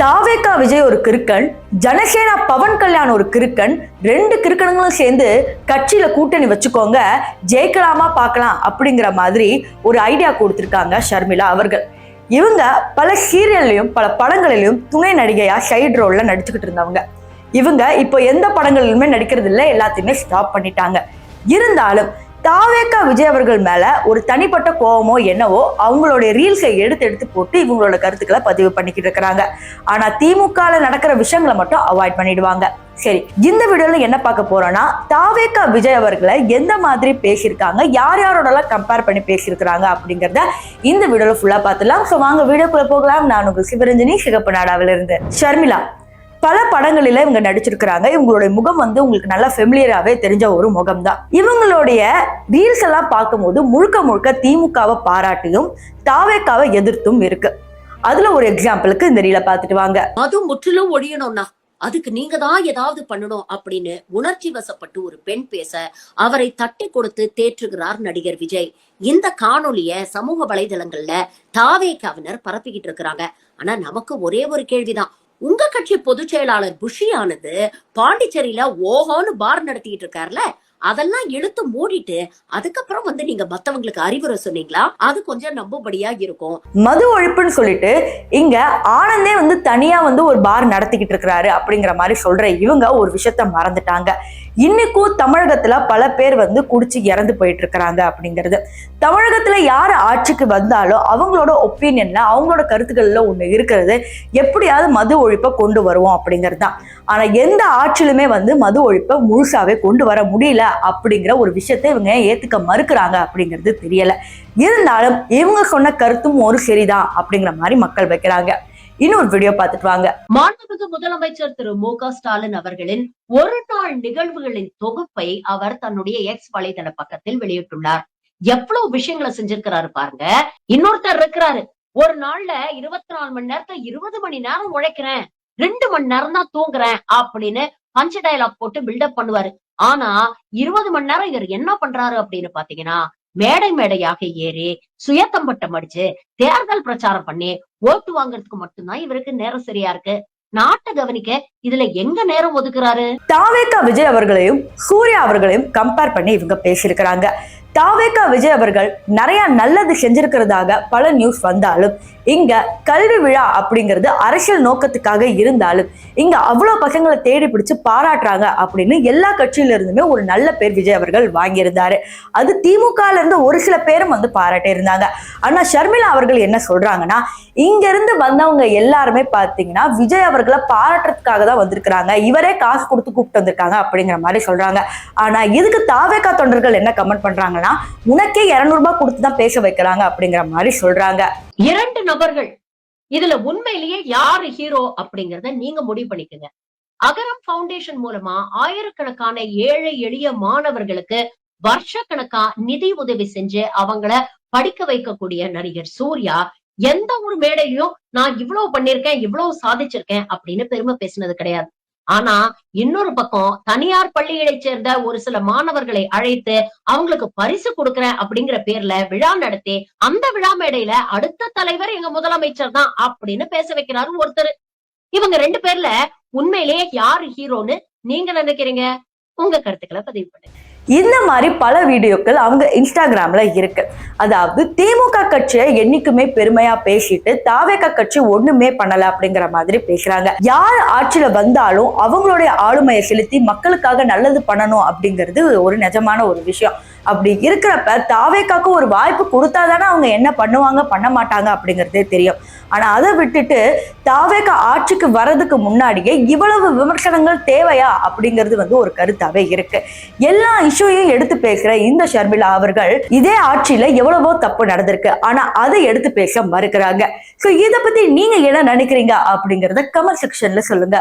தாவேகா விஜய் ஒரு கிறுக்கன், ஜனசேனா பவன் கல்யாண் ஒரு கிறுக்கன், ரெண்டு கிறுக்கனுங்களும் சேர்ந்து கட்சியில கூட்டணி வச்சுக்கோங்க, ஜெயிக்கலாமா பார்க்கலாம் அப்படிங்கிற மாதிரி ஒரு ஐடியா கொடுத்திருக்காங்க ஷர்மிளா அவர்கள். இவங்க பல சீரியல்லையும் பல படங்களிலும் துணை நடிகையா சைடு ரோல்ல நடிச்சுக்கிட்டு இருந்தவங்க. இவங்க இப்போ எந்த படங்களிலுமே நடிக்கிறது இல்லை, எல்லாத்தையுமே ஸ்டாப் பண்ணிட்டாங்க. இருந்தாலும் தாவேகா விஜய் அவர்கள் மேல ஒரு தனிப்பட்ட கோபமோ என்னவோ அவங்களுடைய ரீல்ஸை எடுத்து போட்டு இவங்களோட கருத்துக்களை பதிவு பண்ணிக்கிட்டு இருக்கிறாங்க. ஆனா திமுக நடக்கிற விஷயங்களை மட்டும் அவாய்ட் பண்ணிடுவாங்க. சரி, இந்த வீடியோல என்ன பார்க்க போறோம்னா, தாவேகா விஜய் அவர்களை எந்த மாதிரி பேசியிருக்காங்க, யார் யாரோடலாம் கம்பேர் பண்ணி பேசியிருக்கிறாங்க அப்படிங்கிறத இந்த வீடியோல ஃபுல்லா பார்த்துலாம். ஸோ வாங்க வீடியோக்குள்ள போகலாம். நான் உங்கள் சிவரஞ்சனி, சிகப்பு நாடாவிலிருந்து. ஷர்மிளா பல படங்களில இவங்க நடிச்சிருக்கிறாங்க. இவங்களுடைய முகம் உங்களுக்கு நல்லா ஃபெமிலியராகவே தெரிஞ்ச ஒரு முகம் தான். இவங்களுடைய ரீல்ஸ் எல்லாம் பார்க்கும்போது முழுக்க முழுக்க திமுகவை பாராட்டியும் தாவேகாவை எதிர்த்தும் இருக்கு. அதுல ஒரு எக்ஸாம்பிளுக்கு இந்த ரீலை பார்த்துட்டு வாங்க. அதுவும் முற்றிலும் ஒழியணும்னா அதுக்கு நீங்க தான் ஏதாவது பண்ணணும் அப்படின்னு உணர்ச்சி வசப்பட்டு ஒரு பெண் பேச அவரை தட்டி கொடுத்து தேற்றுகிறார் நடிகர் விஜய். இந்த காணொலிய சமூக வலைதளங்கள்ல தாவேகாவினர் பரப்பிக்கிட்டு இருக்கிறாங்க. ஆனா நமக்கு ஒரே ஒரு கேள்விதான், உங்க கட்சி பொதுச் செயலாளர் புஷியானது பாண்டிச்சேரியில ஓஹோன்னு பார் நடத்திட்டு இருக்காருல, அதெல்லாம் இழுத்து மூடிட்டு அதுக்கப்புறம் நீங்க மத்தவங்களுக்கு அறிவுரை சொன்னீங்களா? அது கொஞ்சம் நம்பும்படியா இருக்கும். மது ஒழிப்புன்னு சொல்லிட்டு இங்க ஆனந்தே தனியா ஒரு பார் நடத்திக்கிட்டு இருக்கிறாரு அப்படிங்கிற மாதிரி சொல்ற இவங்க ஒரு விஷயத்த மறந்துட்டாங்க. இன்னைக்கும் தமிழகத்துல பல பேர் குடிச்சு இறந்து போயிட்டு இருக்கிறாங்க அப்படிங்கிறது. தமிழகத்துல யாரு ஆட்சிக்கு வந்தாலும் அவங்களோட ஒப்பீனியன்ல அவங்களோட கருத்துக்கள்ல ஒண்ணு இருக்கிறது, எப்படியாவது மது ஒழிப்பை கொண்டு வருவோம் அப்படிங்கிறது தான். ஆனா எந்த ஆட்சியிலுமே மது ஒழிப்பை முழுசாவே கொண்டு வர முடியல அப்படிங்கிற ஒரு விஷயத்தை இவங்க ஏத்துக்க மறுக்கிறாங்க அப்படிங்கிறது தெரியல. இருந்தாலும் இவங்க சொன்ன கருத்தும் ஒரு சரிதான் அப்படிங்கிற மாதிரி மக்கள் வைக்கிறாங்க. இன்னொரு வீடியோ பார்த்துட்டு வாங்க. மாண்புமிகு முதலமைச்சர் திரு மு.க. ஸ்டாலின் அவர்களின் ஒரு நாள் நிகழ்வுகளின் தொகுப்பை அவர் தன்னுடைய எக்ஸ் வலைதள பக்கத்தில் வெளியிட்டுள்ளார். எவ்வளவு விஷயங்களை செஞ்சிருக்கிறாரு பாருங்க. இன்னொருத்தர் இருக்கிறாரு, ஒரு நாள்ல 24 மணி நேரத்தை 20 மணி நேரம் உழைக்கிறேன், 2 மணி நேரம் தான் தூங்குறேன் அப்படின்னு பஞ்ச டயலாக் போட்டு பில்டப் பண்ணுவாரு. ஆனா 20 மணி நேரம் இவர் என்ன பண்றாரு அப்படின்னு பாத்தீங்கன்னா, மேடை மேடையாக ஏறி சுயத்தம்பட்டம் அடிச்சு தேர்தல் பிரச்சாரம் பண்ணி ஓட்டு வாங்குறதுக்கு மட்டும்தான் இவருக்கு நேரம் சரியா இருக்கு. நாட்டை கவனிக்க இதுல எங்க நேரம் ஒதுக்குறாரு? தாவேகா விஜய் அவர்களையும் சூர்யா அவர்களையும் கம்பேர் பண்ணி இவங்க பேசியிருக்கிறாங்க. தாவேகா விஜய் அவர்கள் நிறைய நல்லது செஞ்சிருக்கிறதாக பல நியூஸ் வந்தாலும், இங்க கல்வி விழா அப்படிங்கிறது அரசியல் நோக்கத்துக்காக இருந்தாலும் இங்க அவ்வளவு பசங்களை தேடி பிடிச்சு பாராட்டுறாங்க அப்படின்னு எல்லா கட்சியில இருந்துமே ஒரு நல்ல பேர் விஜய் அவர்கள் வாங்கியிருந்தாரு. அது திமுகல இருந்து ஒரு சில பேரும் பாராட்டி இருந்தாங்க. ஆனா ஷர்மிளா அவர்கள் என்ன சொல்றாங்கன்னா, இங்க இருந்து வந்தவங்க எல்லாருமே பாத்தீங்கன்னா விஜய் அவர்களை பாராட்டுறதுக்காக தான் வந்திருக்கிறாங்க, இவரே காசு கொடுத்து கூப்பிட்டு வந்திருக்காங்க அப்படிங்கிற மாதிரி சொல்றாங்க. ஆனா இதுக்கு தாவேகா தொண்டர்கள் என்ன கமெண்ட் பண்றாங்கன்னா, உனக்கே 200 ரூபாய் கொடுத்துதான் பேச வைக்கிறாங்க அப்படிங்கிற மாதிரி சொல்றாங்க. 2 நபர்கள் இதுல உண்மையிலேயே யாரு ஹீரோ அப்படிங்கறத நீங்க முடிவு பண்ணிக்கங்க. அகரம் ஃபவுண்டேஷன் மூலமா ஆயிரக்கணக்கான ஏழை எளிய மாணவர்களுக்கு வருஷக்கணக்கா நிதி உதவி செஞ்சு அவங்கள படிக்க வைக்கக்கூடிய நடிகர் சூர்யா எந்த ஒரு மேடையிலும் நான் இவ்வளவு பண்ணிருக்கேன், இவ்வளவு சாதிச்சிருக்கேன் அப்படின்னு பெருமை பேசினது கிடையாது. ஆனா இன்னொரு பக்கம் தனியார் பள்ளிகளை சேர்ந்த ஒரு சில மாணவர்களை அழைத்து அவங்களுக்கு பரிசு கொடுக்கறேன் அப்படிங்கிற பேர்ல விழா நடத்தி அந்த விழா மேடையில அடுத்த தலைவர் எங்க முதலமைச்சர் தான் அப்படின்னு பேச வைக்கிறாரு ஒருத்தர். இவங்க 2 பேர்ல உண்மையிலேயே யாரு ஹீரோன்னு நீங்க நினைக்கிறீங்க? உங்க கருத்துக்களை பதிவு பண்ணுங்க. இந்த மாதிரி பல வீடியோக்கள் அவங்க இன்ஸ்டாகிராம்ல இருக்கு. அதாவது திமுக கட்சியை என்னைக்குமே பெருமையா பேசிட்டு தாவேகா கட்சி ஒண்ணுமே பண்ணல அப்படிங்கிற மாதிரி பேசுறாங்க. யார் ஆட்சியில வந்தாலும் அவங்களுடைய ஆளுமையை செலுத்தி மக்களுக்காக நல்லது பண்ணணும் அப்படிங்கிறது ஒரு நிஜமான ஒரு விஷயம். அப்படி இருக்கிறப்ப தாவேகாக்கு ஒரு வாய்ப்பு கொடுத்தாதானே அவங்க என்ன பண்ணுவாங்க பண்ண மாட்டாங்க அப்படிங்கிறதே தெரியும். ஆனா அதை விட்டுட்டு தாவேகா ஆட்சிக்கு வர்றதுக்கு முன்னாடியே இவ்வளவு விமர்சனங்கள் தேவையா அப்படிங்கிறது ஒரு கருத்தாவே இருக்கு. எல்லா இஷ்யூவையும் எடுத்து பேசுற இந்த ஷர்மிளா அவர்கள் இதே ஆட்சியில எவ்வளவோ தப்பு நடந்திருக்கு, ஆனா அதை எடுத்து பேச மறுக்கிறாங்க. சோ இதை பத்தி நீங்க என்ன நினைக்கிறீங்க அப்படிங்கறத கமெண்ட் செக்ஷன்ல சொல்லுங்க.